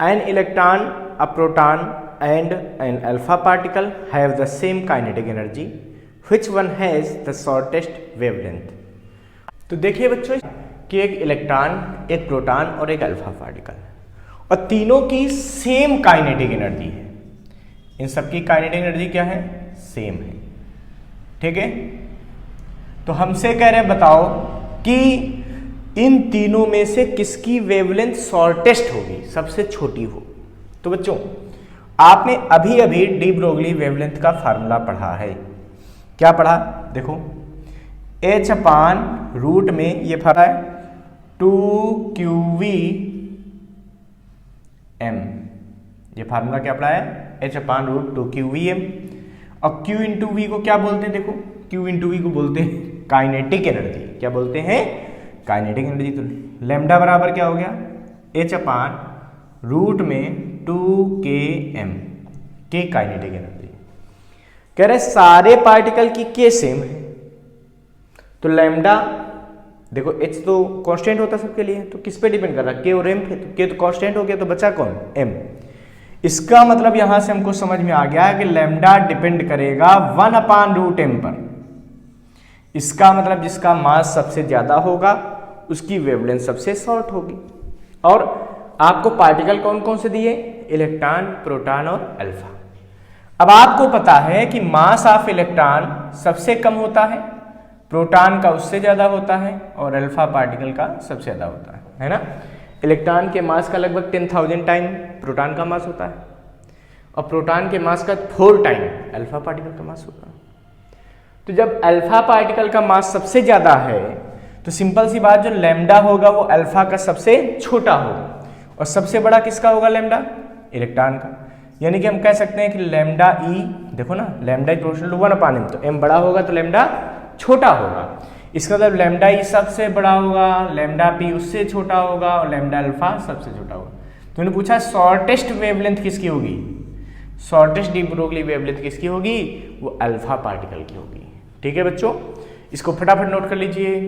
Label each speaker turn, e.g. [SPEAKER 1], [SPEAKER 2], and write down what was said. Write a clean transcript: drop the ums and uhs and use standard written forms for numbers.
[SPEAKER 1] N electron, a proton and an alpha particle have the same kinetic energy, which one has the shortest wavelength. तो देखिए बच्चों कि एक electron, एक proton और एक अल्फा पार्टिकल, और तीनों की सेम काइनेटिक एनर्जी है। इन सबकी काइनेटिक एनर्जी क्या है? सेम है। ठीक है, तो हमसे कह रहे बताओ कि इन तीनों में से किसकी वेवलेंथ शॉर्टेस्ट होगी, सबसे छोटी हो। तो बच्चों आपने अभी अभी डी ब्रोगली वेवलेंथ का फार्मूला पढ़ा है। क्या पढ़ा? देखो h/रूट में ये फरा है 2qvm, ये फार्मूला क्या पढ़ा है? h/रूट 2qvm। और q इंटू वी को क्या बोलते हैं? देखो q इंटू वी को बोलते हैं काइनेटिक एनर्जी। क्या बोलते हैं? Kinetic energy. तो लैम्डा बराबर क्या हो गया? h/रूट में 2km के काइनेटिक एनर्जी। कह रहे सारे पार्टिकल की के सेम है, तो लैम्डा देखो h तो कांस्टेंट होता है सबके लिए, तो किस पे डिपेंड कर रहा है? k और m पे। तो k तो कांस्टेंट हो गया, तो बचा कौन? m। इसका मतलब यहां से हमको समझ में आ गया है कि लैम्डा डिपेंड करेगा 1/√m पर। इसका मतलब जिसका मास सबसे ज्यादा होगा उसकी वेवलेंथ सबसे शॉर्ट होगी। और आपको पार्टिकल कौन कौन से दिए? इलेक्ट्रॉन, प्रोटॉन और अल्फा। अब आपको पता है कि मास ऑफ इलेक्ट्रॉन सबसे कम होता है, प्रोटॉन का उससे ज्यादा होता है, और अल्फा पार्टिकल का सबसे ज्यादा होता है ना। इलेक्ट्रॉन के मास का लगभग 10,000 टाइम प्रोटॉन का मास होता है, और प्रोटॉन के मास का 4 टाइम अल्फा पार्टिकल का मास होता है। तो जब अल्फा पार्टिकल का मास सबसे ज्यादा है तो सिंपल सी बात, जो लैम्डा होगा वो अल्फा का सबसे छोटा होगा, और सबसे बड़ा किसका होगा? लैम्डा, इलेक्ट्रॉन का। यानी कि हम कह सकते हैं कि लैम्डा ई, देखो ना, lambda is proportional to 1/m, तो m बड़ा होगा तो लैम्डा छोटा होगा। इसका मतलब लैम्डा ई सबसे बड़ा होगा, लैम्डा पी उससे छोटा होगा, और लैम्डा अल्फा सबसे छोटा होगा। तो उन्होंने पूछा शॉर्टेस्ट वेवलेंथ किसकी होगी? शॉर्टेस्ट डी ब्रोगली वेवलेंथ किसकी होगी? वो अल्फा पार्टिकल की होगी। ठीक है बच्चों, इसको फटाफट नोट कर लीजिए।